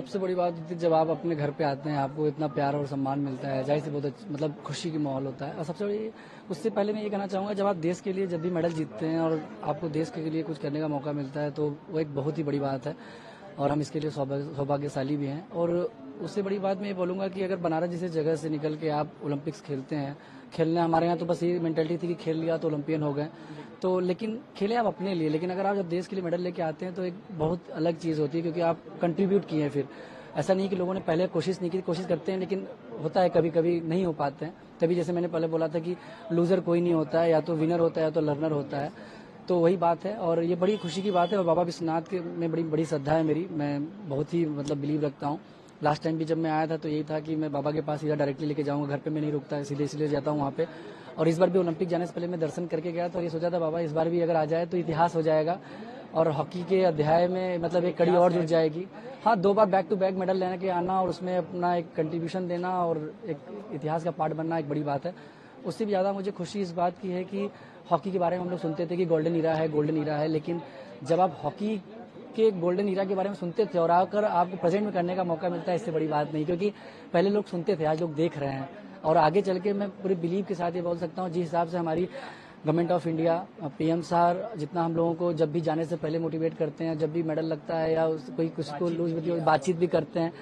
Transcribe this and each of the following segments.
सबसे बड़ी बात होती है जब आप अपने घर पे आते हैं, आपको इतना प्यार और सम्मान मिलता है, जाहिर सी बहुत मतलब खुशी की माहौल होता है। और सबसे बड़ी उससे पहले मैं ये कहना चाहूँगा, जब आप देश के लिए जब भी मेडल जीतते हैं और आपको देश के लिए कुछ करने का मौका मिलता है, तो वो एक बहुत ही बड़ी बात है और हम इसके लिए सौभाग्यशाली भी हैं। और उससे बड़ी बात मैं ये बोलूँगा कि अगर बनारस जैसे जगह से निकल के आप ओलंपिक्स खेलते हैं, खेलने हमारे यहाँ तो बस ये मेंटालिटी थी कि खेल लिया तो ओलंपियन हो गए, तो लेकिन खेले आप अपने लिए, लेकिन अगर आप जब देश के लिए मेडल लेके आते हैं तो एक बहुत अलग चीज़ होती है, क्योंकि आप कंट्रीब्यूट किए हैं। फिर ऐसा नहीं कि लोगों ने पहले कोशिश नहीं की, कोशिश करते हैं लेकिन होता है कभी कभी नहीं हो पाते हैं। तभी जैसे मैंने पहले बोला था कि लूजर कोई नहीं होता है, या तो विनर होता है या तो लर्नर होता है। तो वही बात है और ये बड़ी खुशी की बात है। और बाबा विश्वनाथ के में बड़ी बड़ी श्रद्धा है मेरी, मैं बहुत ही मतलब बिलीव रखता हूँ। लास्ट टाइम भी जब मैं आया था तो यही था कि मैं बाबा के पास सीधा डायरेक्टली लेके जाऊँगा, घर पे मैं नहीं रुकता, सीधे इसलिए जाता हूँ वहाँ पे। और इस बार भी ओलंपिक जाने से पहले मैं दर्शन करके गया तो ये सोचा था बाबा इस बार भी अगर आ जाए तो इतिहास हो जाएगा और हॉकी के अध्याय में मतलब एक कड़ी और जुड़ जाएगी। हाँ, 2 बार बैक टू बैक मेडल लेने के आना और उसमें अपना एक कंट्रीब्यूशन देना और एक इतिहास का पार्ट बनना एक बड़ी बात है। उससे भी ज़्यादा मुझे खुशी इस बात की है कि हॉकी के बारे में हम लोग सुनते थे कि गोल्डन ईरा है, गोल्डन ईरा है, लेकिन जब आप हॉकी के गोल्डन ईरा के बारे में सुनते थे और आकर आपको प्रेजेंट में करने का मौका मिलता है, इससे बड़ी बात नहीं। क्योंकि पहले लोग सुनते थे, आज लोग देख रहे हैं। और आगे चल के मैं पूरे बिलीव के साथ ये बोल सकता हूँ, जिस हिसाब से हमारी government of India, PM sir जितना हम लोगों को जब भी जाने से पहले मोटिवेट करते हैं, जब भी मेडल लगता है या कोई कुछ को लूज बातचीत भी करते हैं,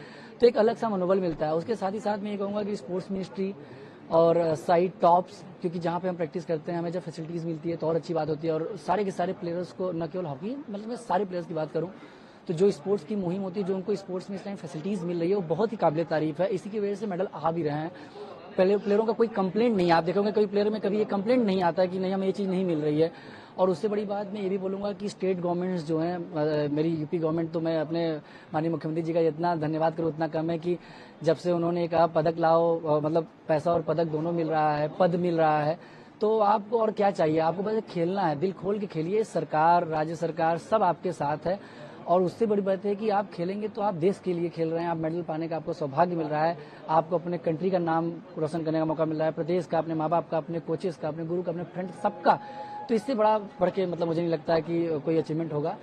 तो एक अलग सा मनोबल मिलता है। उसके साथ ही साथ मैं ये कहूँगा कि स्पोर्ट्स मिनिस्ट्री और साइड टॉप्स, क्योंकि जहाँ पे हम प्रैक्टिस करते हैं हमें जब फैसिलिटीज़ मिलती है तो और अच्छी बात होती है। और सारे के सारे प्लेयर्स को, न केवल हॉकी, मतलब मैं सारे प्लेयर्स की बात करूँ तो जो स्पोर्ट्स की मुहिम होती है, जो उनको स्पोर्ट्स में इस टाइम फैसिलिटीज़ मिल रही है, वो बहुत ही काबिल तारीफ है। इसी की वजह से मेडल आ भी रहे हैं। पहले प्लेयरों का कोई कंप्लेंट नहीं, आप देखोगे कोई प्लेयर में कभी ये कंप्लेंट नहीं आता कि नहीं हमें ये चीज़ नहीं मिल रही है। और उससे बड़ी बात मैं ये भी बोलूँगा कि स्टेट गवर्नमेंट्स जो हैं, मेरी यूपी गवर्नमेंट, तो मैं अपने माननीय मुख्यमंत्री जी का जितना धन्यवाद करूँ उतना कम है कि जब से उन्होंने कहा पदक लाओ, मतलब पैसा और पदक दोनों मिल रहा है, पद मिल रहा है, तो आपको और क्या चाहिए? आपको बस खेलना है, दिल खोल के खेलिए। सरकार, राज्य सरकार सब आपके साथ है। और उससे बड़ी बात है कि आप खेलेंगे तो आप देश के लिए खेल रहे हैं, आप मेडल पाने का आपको सौभाग्य मिल रहा है, आपको अपने कंट्री का नाम रोशन करने का मौका मिल रहा है, प्रदेश का, अपने माँ बाप का, अपने कोचेस का, अपने गुरु का, अपने फ्रेंड सबका। तो इससे बड़ा बढ़ के मतलब मुझे नहीं लगता है कि कोई अचीवमेंट होगा।